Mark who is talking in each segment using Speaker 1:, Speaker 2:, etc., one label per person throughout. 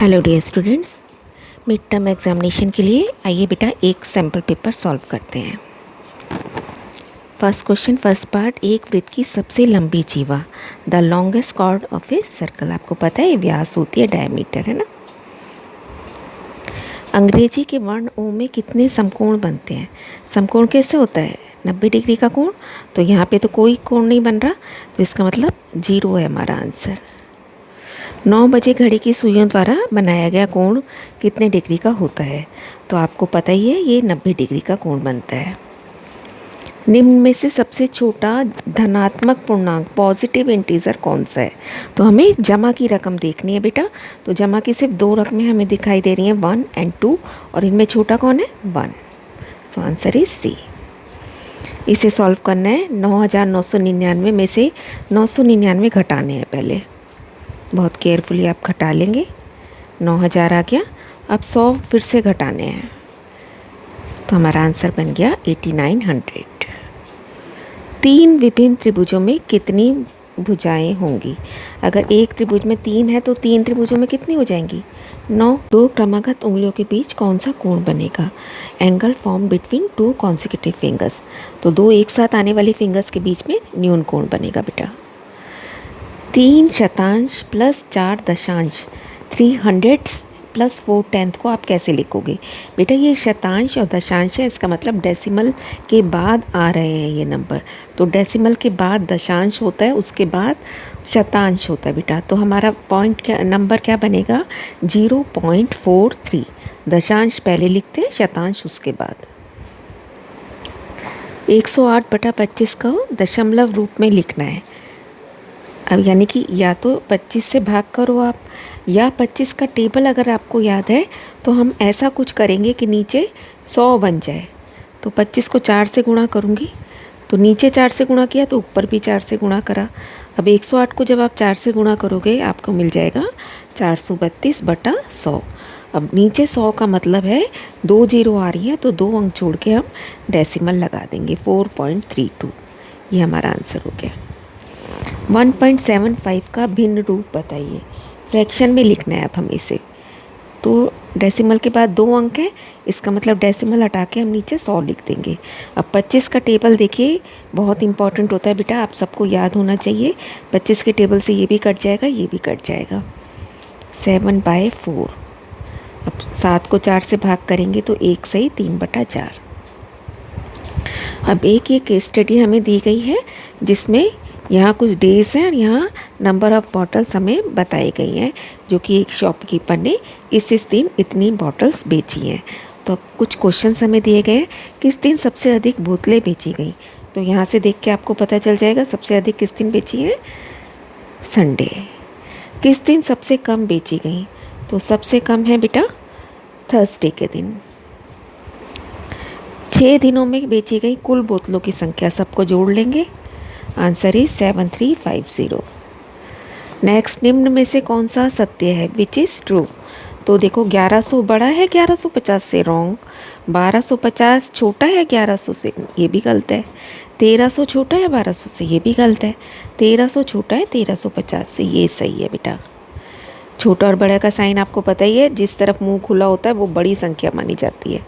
Speaker 1: Hello dear students, mid term examination के लिए आइए बेटा एक सैम्पल पेपर सॉल्व करते हैं। फर्स्ट क्वेश्चन, फर्स्ट पार्ट, एक वृत्त की सबसे लंबी जीवा, the longest chord of a circle. आपको पता है व्यास होती है, डायमीटर है ना। अंग्रेजी के वर्ण ओ में कितने समकोण बनते हैं? समकोण कैसे होता है? 90 डिग्री का कोण। तो यहाँ पे तो कोई कोण नहीं बन रहा, तो इसका मतलब 0 है हमारा आंसर। 9 बजे घड़ी की सुइयों द्वारा बनाया गया कोण कितने डिग्री का होता है? तो आपको पता ही है ये 90 डिग्री का कोण बनता है। निम्न में से सबसे छोटा धनात्मक पूर्णांक पॉजिटिव इंटीजर कौन सा है? तो हमें जमा की रकम देखनी है बेटा। तो जमा की सिर्फ 2 रकमें हमें दिखाई दे रही हैं, 1 और 2, और इनमें छोटा कौन है? 1। So answer is C. इसे सॉल्व करना है। 9999 में से 999 घटाने हैं पहले। बहुत केयरफुली आप घटा लेंगे। 9000 आ गया। अब 100 फिर से घटाने हैं, तो हमारा आंसर बन गया 8900। 3 विभिन्न त्रिभुजों में कितनी भुजाएं होंगी? अगर एक त्रिभुज में 3 है तो 3 त्रिभुजों में कितनी हो जाएंगी? 9। 2 क्रमागत उंगलियों के बीच कौन सा कोण बनेगा? Angle form between 2 consecutive fingers. तो 2 एक साथ आने वाली फिंगर्स के बीच में न्यून कोण बनेगा बेटा। 3 शतांश प्लस 4 दशांश, 300 प्लस 4/10 को आप कैसे लिखोगे? बेटा ये शतांश और दशांश है, इसका मतलब डेसिमल के बाद आ रहे हैं ये नंबर। तो डेसिमल के बाद दशांश होता है, उसके बाद शतांश होता है बेटा। तो हमारा पॉइंट क्या नंबर क्या बनेगा? 0.43। दशांश पहले लिखते हैं, शतांश उसके बाद। 108/25 को दशमलव रूप में लिखना है। अब यानी कि या तो 25 से भाग करो आप, या 25 का टेबल अगर आपको याद है तो हम ऐसा कुछ करेंगे कि नीचे 100 बन जाए। तो 25 को 4 से गुणा करूँगी, तो नीचे 4 से गुणा किया तो ऊपर भी 4 से गुणा करा। अब 108 को जब आप 4 से गुणा करोगे आपको मिल जाएगा 432/100। अब नीचे 100 का मतलब है 2 जीरो आ रही है, तो 2 अंक छोड़ के हम डेसिमल लगा देंगे, 4.32। ये हमारा आंसर हो गया। 1.75 का भिन्न रूप बताइए। फ्रैक्शन में लिखना है अब हमें इसे। तो डेसिमल के बाद 2 अंक है, इसका मतलब डेसिमल हटा के हम नीचे 100 लिख देंगे। अब 25 का टेबल देखिए, बहुत इंपॉर्टेंट होता है बेटा, आप सबको याद होना चाहिए। 25 के टेबल से ये भी कट जाएगा, ये भी कट जाएगा। 7/4। अब 7 को 4 से भाग करेंगे तो 1 सही 3/4। अब एक ये केस स्टडी हमें दी गई है जिसमें यहाँ कुछ डेज हैं और यहाँ नंबर ऑफ़ बॉटल्स हमें बताई गई हैं, जो कि एक शॉपकीपर ने इस दिन इतनी बॉटल्स बेची हैं। तो कुछ क्वेश्चंस हमें दिए गए हैं, किस दिन सबसे अधिक बोतलें बेची गई? तो यहाँ से देख के आपको पता चल जाएगा सबसे अधिक किस दिन बेची है? संडे। किस दिन सबसे कम बेची गई? तो सबसे कम है बेटा थर्सडे के दिन। 6 दिनों में बेची गई कुल बोतलों की संख्या सबको जोड़ लेंगे, आंसर इज 7350। नेक्स्ट, निम्न में से कौन सा सत्य है? Which is true? तो देखो 1100 बड़ा है 1150 से, रॉन्ग। 1250 छोटा है 1100 से, ये भी गलत है। 1300 छोटा है 1200 से, ये भी गलत है। 1300 छोटा है 1350 से, ये सही है बेटा। छोटा और बड़ा का साइन आपको पता ही है, जिस तरफ मुंह खुला होता है वो बड़ी संख्या मानी जाती है।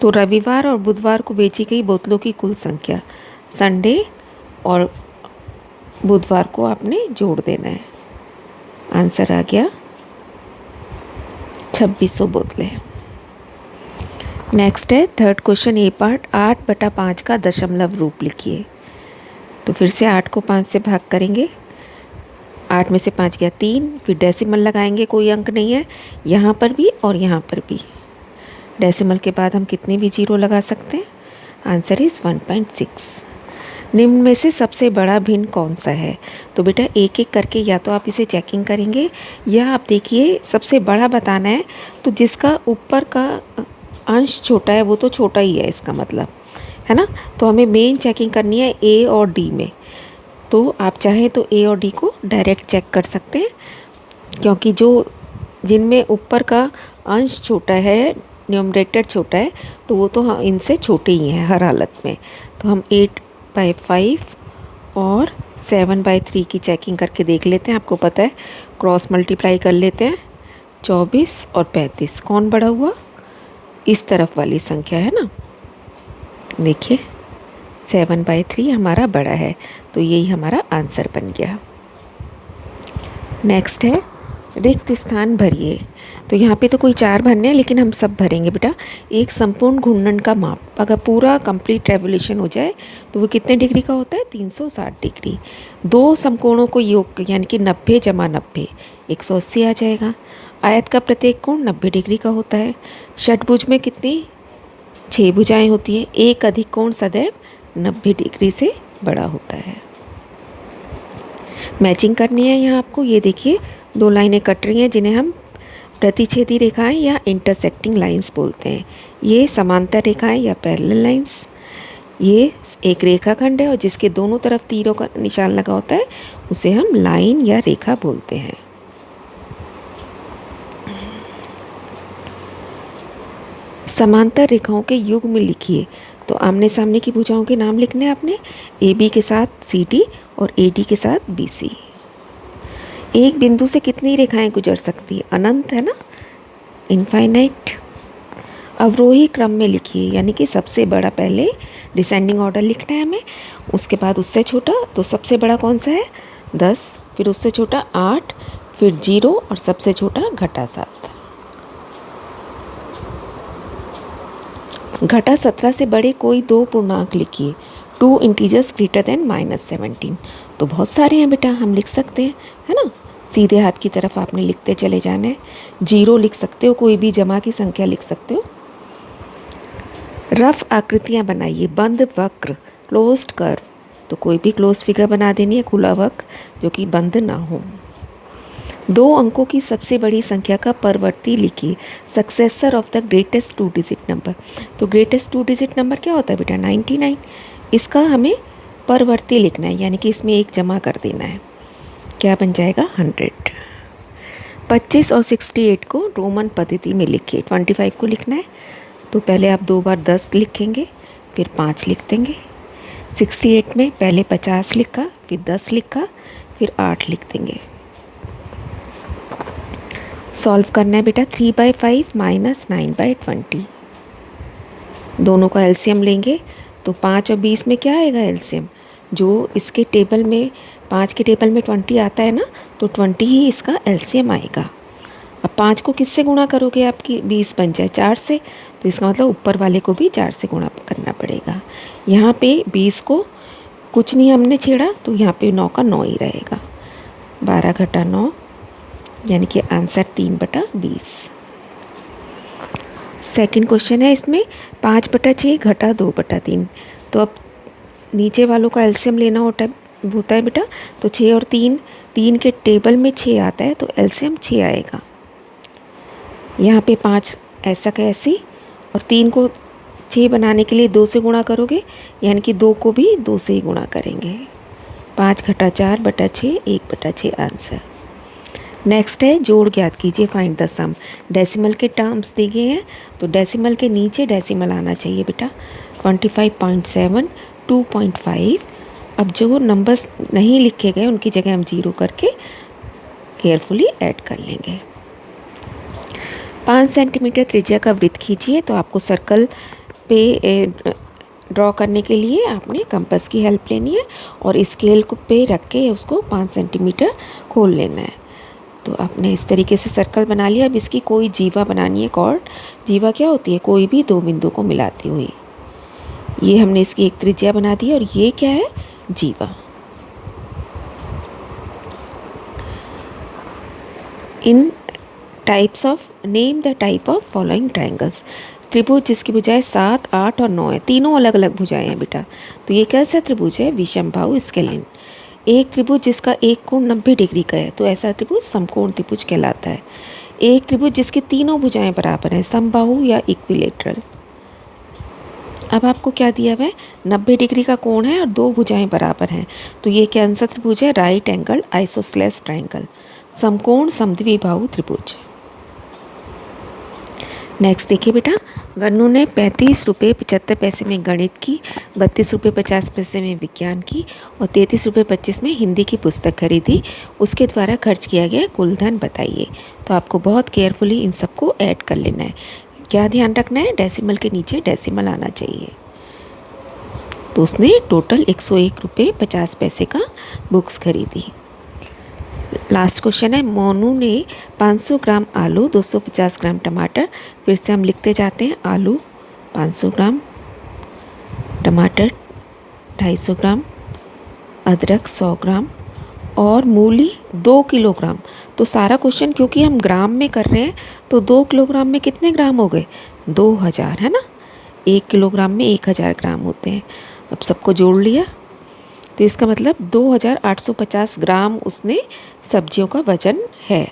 Speaker 1: तो रविवार और बुधवार को बेची गई बोतलों की कुल संख्या, संडे और बुधवार को आपने जोड़ देना है, आंसर आ गया 2600 बोतलें। नेक्स्ट है थर्ड क्वेश्चन, ए पार्ट, 8/5 का दशमलव रूप लिखिए। तो फिर से 8 को 5 से भाग करेंगे, 8 में से 5 गया 3, फिर डेसिमल लगाएंगे, कोई अंक नहीं है यहाँ पर भी और यहाँ पर भी। डेसिमल के बाद हम कितनी भी जीरो लगा सकते हैं, आंसर इज़ 1.6। निम्न में से सबसे बड़ा भिन्न कौन सा है? तो बेटा एक एक करके या तो आप इसे चेकिंग करेंगे, या आप देखिए सबसे बड़ा बताना है तो जिसका ऊपर का अंश छोटा है वो तो छोटा ही है, इसका मतलब है ना। तो हमें मेन चेकिंग करनी है ए और डी में। तो आप चाहें तो ए और डी को डायरेक्ट चेक कर सकते हैं, क्योंकि जो जिनमें ऊपर का अंश छोटा है, न्यूमरेटर छोटा है, तो वो तो इनसे छोटे ही हैं हर हालत में। तो हम 8/5 और 7/3 की चेकिंग करके देख लेते हैं। आपको पता है क्रॉस मल्टीप्लाई कर लेते हैं 24 और 35, कौन बड़ा हुआ? इस तरफ वाली संख्या है ना। देखिए 7/3 हमारा बड़ा है, तो यही हमारा आंसर बन गया। नेक्स्ट है रिक्त स्थान भरिए। तो यहाँ पे तो कोई 4 भरने हैं, लेकिन हम सब भरेंगे बेटा। एक संपूर्ण घूर्णन का माप अगर पूरा कंप्लीट रेवोल्यूशन हो जाए तो वो कितने डिग्री का होता है? 360 डिग्री। दो समकोणों को योग यानी कि 90 × 90 180 आ जाएगा। आयत का प्रत्येक कोण 90 डिग्री का होता है। षटभुज में कितनी 6 भुजाएं होती हैं। एक अधिक कोण सदैव 90 डिग्री से बड़ा होता है। मैचिंग करनी है यहाँ आपको। ये देखिए 2 लाइनें कट रही हैं जिन्हें हम प्रतिच्छेदी रेखाएं या इंटरसेक्टिंग लाइंस बोलते हैं। ये समांतर रेखाएं या पैरेलल लाइंस। ये एक रेखाखंड है और जिसके दोनों तरफ तीरों का निशान लगा होता है उसे हम लाइन या रेखा बोलते हैं। समांतर रेखाओं के युग्म लिखिए। तो आमने सामने की भुजाओं के नाम लिखने हैं आपने। AB के साथ CD और AD के साथ BC। एक बिंदु से कितनी रेखाएं गुजर सकती है? अनंत है ना, इनफाइनाइट। अवरोही क्रम में लिखिए, यानी कि सबसे बड़ा पहले डिसेंडिंग ऑर्डर लिखना है हमें, उसके बाद उससे छोटा। तो सबसे बड़ा कौन सा है? 10, फिर उससे छोटा 8, फिर 0 और सबसे छोटा घटा 7। घटा 17 से बड़े कोई दो पूर्णांक लिखिए। 2 इंटीजर्स ग्रेटर देन -17। तो बहुत सारे हैं बेटा, हम लिख सकते हैं, है ना। सीधे हाथ की तरफ आपने लिखते चले जाना है। 0 लिख सकते हो, कोई भी जमा की संख्या लिख सकते हो। रफ आकृतियाँ बनाइए। बंद वक्र, क्लोज्ड कर्व। तो कोई भी क्लोज फिगर बना देनी है, खुला वक्र जो कि बंद ना हो। 2 अंकों की सबसे बड़ी संख्या का परवर्ती लिखिए। Successor of the greatest 2 digit number. तो ग्रेटेस्ट 2 डिजिट नंबर क्या होता है बेटा? 99। इसका हमें परवर्ती लिखना है, यानी कि इसमें एक जमा कर देना है। क्या बन जाएगा? 100। 25 और 68 को रोमन पद्धति में लिखिए। 25 को लिखना है तो पहले आप 2 बार 10 लिखेंगे, फिर 5 लिख देंगे। 68 में पहले 50 लिखा, फिर 10 लिखा, फिर 8 लिख देंगे। सॉल्व करना है बेटा। 3/5 - 9/20। दोनों का एलसीएम लेंगे तो 5 और 20 में क्या आएगा एलसीएम? जो इसके टेबल में 5 के टेबल में 20 आता है ना, तो 20 ही इसका एलसीएम आएगा। अब 5 को किससे गुणा करोगे? आपकी 20 बन जाए 4 से, तो इसका मतलब ऊपर वाले को भी 4 से गुणा करना पड़ेगा। यहाँ पे 20 को कुछ नहीं हमने छेड़ा, तो यहाँ पे 9 का 9 ही रहेगा। 12 घटा 9 यानी कि आंसर 3/20। सेकंड क्वेश्चन है इसमें 5/6 घटा 2/3। तो अब नीचे वालों का एलसीएम लेना होता है बेटा। तो 6 और 3 के टेबल में 6 आता है, तो एलसीएम 6 आएगा। यहाँ पे 5 ऐसा का ऐसी, और 3 को 6 बनाने के लिए 2 से गुणा करोगे, यानी कि 2 को भी 2 से ही गुणा करेंगे। 5 घटा 4/6 1/6 आंसर। नेक्स्ट है जोड़ ज्ञात कीजिए, फाइंड द सम। डेसिमल के टर्म्स दिए गए हैं, तो डेसिमल के नीचे डेसिमल आना चाहिए बेटा। 25.7, 2.5। अब जो नंबर्स नहीं लिखे गए उनकी जगह हम 0 करके केयरफुली ऐड कर लेंगे। 5 सेंटीमीटर त्रिज्या का वृत्त खींचिए। तो आपको सर्कल पे ड्रॉ करने के लिए आपने कंपास की हेल्प लेनी है और स्केल को पे रख के उसको 5 सेंटीमीटर खोल लेना है। तो आपने इस तरीके से सर्कल बना लिया। अब इसकी कोई जीवा बनानी है, कॉर्ड। जीवा क्या होती है? कोई भी 2 बिंदु को मिलाती हुई। ये हमने इसकी एक त्रिज्या बना दी और ये क्या है? जीवा। In types of name the type of following triangles. त्रिभुज जिसकी भुजाएं 7, 8 और 9 है, तीनों अलग अलग भुजाएं हैं बेटा। तो ये कैसा त्रिभुज है? विषमबाहु स्केलिन। एक त्रिभुज जिसका एक कोण 90 डिग्री का है, तो ऐसा त्रिभुज समकोण त्रिभुज कहलाता है। एक त्रिभुज जिसकी तीनों भुजाएं बराबर हैं, समबाहु या इक्विलेटरल। अब आपको क्या दिया हुआ है? 90 डिग्री का कोण है और 2 भुजाएं बराबर हैं, तो ये कौन सा त्रिभुज है? राइट एंगल आइसोसेलेस ट्राइंगल, समकोण समद्विबाहु त्रिभुज। नेक्स्ट देखिए बेटा, गन्नू ने 35 रुपये 75 पैसे में गणित की, 32 रुपये 50 पैसे में विज्ञान की और 33 रुपये 25 में हिंदी की पुस्तक खरीदी। उसके द्वारा खर्च किया गया कुल धन बताइए। तो आपको बहुत केयरफुली इन सबको ऐड कर लेना है। क्या ध्यान रखना है, डेसिमल के नीचे डेसिमल आना चाहिए। तो उसने टोटल 101 रुपये 50 पैसे का बुक्स खरीदी। लास्ट क्वेश्चन है, मोनू ने 500 ग्राम आलू, 250 ग्राम टमाटर, फिर से हम लिखते जाते हैं, आलू 500 ग्राम, टमाटर 250 ग्राम, अदरक 100 ग्राम और मूली 2 किलोग्राम। तो सारा क्वेश्चन क्योंकि हम ग्राम में कर रहे हैं तो 2 किलोग्राम में कितने ग्राम हो गए, 2000 है ना। 1 किलोग्राम में 1000 ग्राम होते हैं। अब सबको जोड़ लिया तो इसका मतलब 2850 ग्राम उसने सब्जियों का वजन है।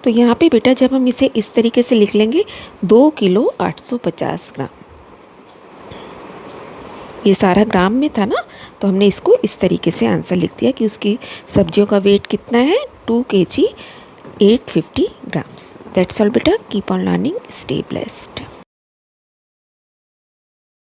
Speaker 1: तो यहाँ पे बेटा जब हम इसे इस तरीके से लिख लेंगे 2 किलो 850 ग्राम, ये सारा ग्राम में था ना, तो हमने इसको इस तरीके से आंसर लिख दिया कि उसकी सब्जियों का वेट कितना है, 2 kg 850 grams। दैट्स ऑल बेटा, keep on learning, stay blessed.